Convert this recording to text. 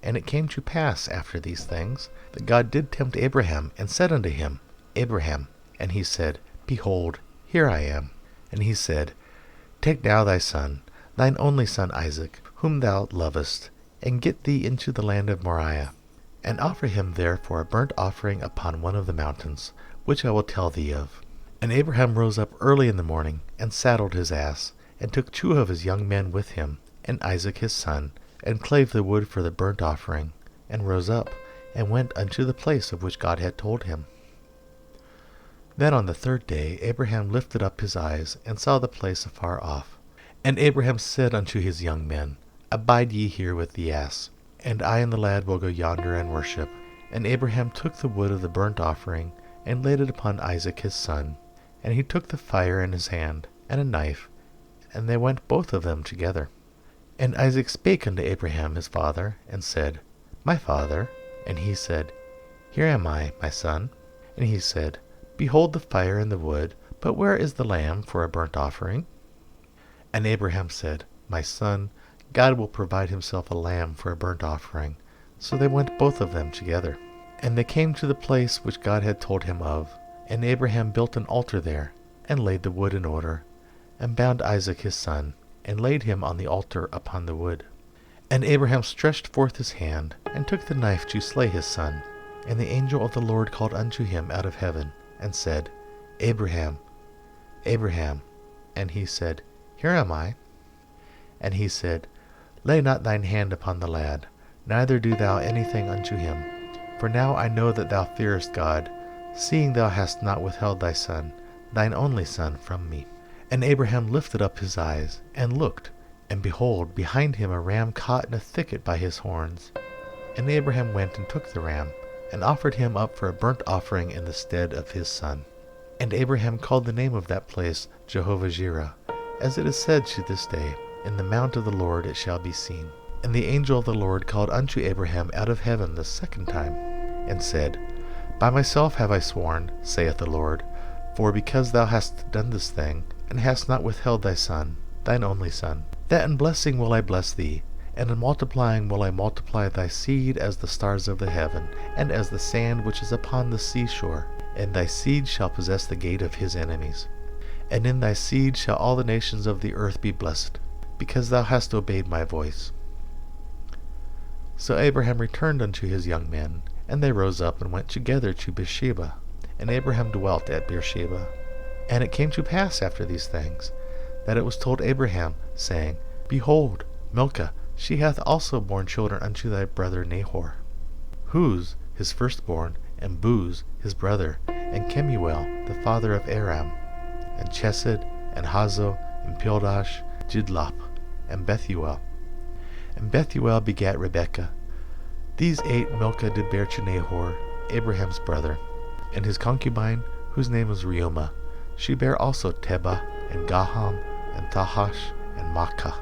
And it came to pass after these things, that God did tempt Abraham, and said unto him, Abraham. And he said, Behold, here I am. And he said, Take now thy son, thine only son Isaac, whom thou lovest, and get thee into the land of Moriah, and offer him there for a burnt offering upon one of the mountains, which I will tell thee of. And Abraham rose up early in the morning, and saddled his ass, and took 2 of his young men with him, and Isaac his son, and clave the wood for the burnt offering, and rose up, and went unto the place of which God had told him. Then on the 3rd day Abraham lifted up his eyes, and saw the place afar off. And Abraham said unto his young men, Abide ye here with the ass, and I and the lad will go yonder and worship. And Abraham took the wood of the burnt offering, and laid it upon Isaac his son. And he took the fire in his hand, and a knife, and they went both of them together. And Isaac spake unto Abraham his father, and said, My father. And he said, Here am I, my son. And he said, Behold the fire and the wood, but where is the lamb for a burnt offering? And Abraham said, My son, God will provide himself a lamb for a burnt offering. So they went both of them together. And they came to the place which God had told him of. And Abraham built an altar there, and laid the wood in order, and bound Isaac his son, and laid him on the altar upon the wood. And Abraham stretched forth his hand, and took the knife to slay his son. And the angel of the Lord called unto him out of heaven, and said, Abraham, Abraham. And he said, Here am I. And he said, Lay not thine hand upon the lad, neither do thou anything unto him. For now I know that thou fearest God, seeing thou hast not withheld thy son, thine only son, from me. And Abraham lifted up his eyes, and looked, and behold, behind him a ram caught in a thicket by his horns. And Abraham went and took the ram, and offered him up for a burnt offering in the stead of his son. And Abraham called the name of that place Jehovah-Jireh, as it is said to this day, In the mount of the Lord it shall be seen. And the angel of the Lord called unto Abraham out of heaven the 2nd time, and said, By myself have I sworn, saith the Lord, for because thou hast done this thing, and hast not withheld thy son, thine only son, that in blessing will I bless thee, and in multiplying will I multiply thy seed as the stars of the heaven, and as the sand which is upon the seashore. And thy seed shall possess the gate of his enemies. And in thy seed shall all the nations of the earth be blessed, because thou hast obeyed my voice. So Abraham returned unto his young men, and they rose up and went together to Beersheba. And Abraham dwelt at Beersheba. And it came to pass after these things, that it was told Abraham, saying, Behold, Milcah, she hath also borne children unto thy brother Nahor. Huz, his firstborn, and Buz, his brother, and Kemuel, the father of Aram, and Chesed, and Hazo, and Pildash, Jidlap, and Bethuel. And Bethuel begat Rebekah. These 8 Milcah did bear to Nahor, Abraham's brother, and his concubine, whose name was Reumah. She bare also Tebah, and Gaham, and Tahash, and Makkah.